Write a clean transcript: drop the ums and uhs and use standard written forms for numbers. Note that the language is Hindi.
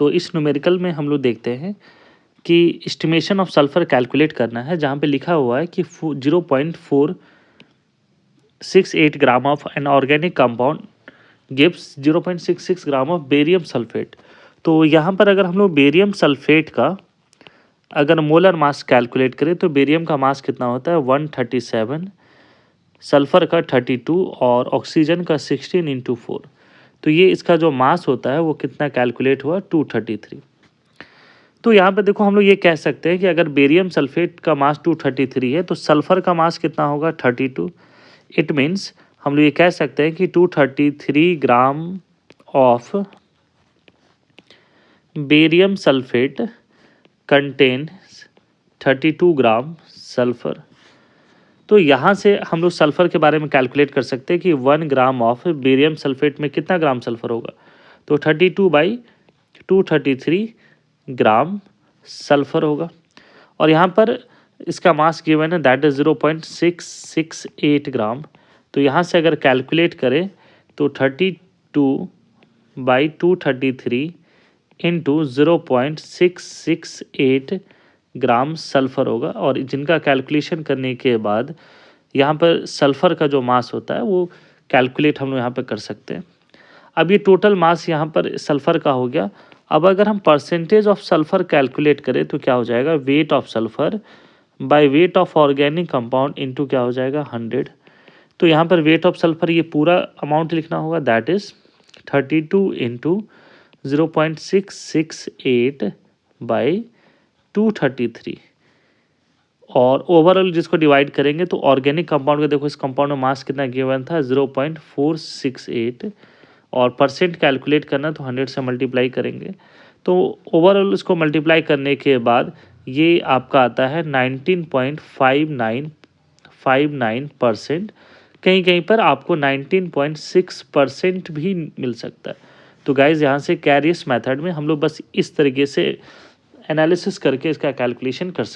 तो इस न्यूमेरिकल में हम लोग देखते हैं कि एस्टिमेशन ऑफ सल्फर कैलकुलेट करना है, जहाँ पे लिखा हुआ है कि 0.468 gram of an organic compound gives 0.66 gram of barium sulphate. तो यहाँ पर अगर हम लोग बेरियम सल्फेट का अगर मोलर मास कैलकुलेट करें तो बेरियम का मास कितना होता है 137, सल्फर का 32 और ऑक्सीजन का 16 × 4। तो ये इसका जो मास होता है वो कितना कैलकुलेट हुआ 233। तो यहाँ पे देखो हम लोग ये कह सकते हैं कि अगर बेरियम सल्फेट का मास 233 है तो सल्फर का मास कितना होगा 32। इट मीन्स हम लोग ये कह सकते हैं कि 233 gram of barium sulphate contain 32 gram sulphur. तो यहाँ से हम लोग सल्फर के बारे में कैलकुलेट कर सकते हैं कि 1 ग्राम ऑफ बेरियम सल्फेट में कितना ग्राम सल्फर होगा। तो 32/233 ग्राम सल्फर होगा। और यहाँ पर इसका मास गिवन है दैट इज 0.668 ग्राम। तो यहाँ से अगर कैलकुलेट करें तो 32/233 इंटू 0.668 ग्राम सल्फर होगा। और जिनका कैलकुलेशन करने के बाद यहाँ पर सल्फर का जो मास होता है वो कैलकुलेट हम लोग यहाँ पर कर सकते हैं। अब ये टोटल मास यहाँ पर सल्फर का हो गया। अब अगर हम परसेंटेज ऑफ सल्फर कैलकुलेट करें तो क्या हो जाएगा weight of sulphur by weight of organic compound into क्या हो जाएगा 100। तो यहाँ पर वेट ऑफ सल्फर ये पूरा अमाउंट लिखना होगा दैट इज 32 इंटू 0.668/233 और ओवरऑल जिसको डिवाइड करेंगे तो ऑर्गेनिक कंपाउंड का देखो इस कंपाउंड में मास कितना गिवन था 0.468 और परसेंट कैलकुलेट करना तो 100 से मल्टीप्लाई करेंगे। तो ओवरऑल इसको मल्टीप्लाई करने के बाद ये आपका आता है 19.59%। कहीं कहीं पर आपको 19.6% भी मिल सकता है। तो गाइज यहाँ से कैरियस मेथड में हम लोग बस इस तरीके से एनालिसिस करके इसका कैलकुलेशन कर सकते हैं।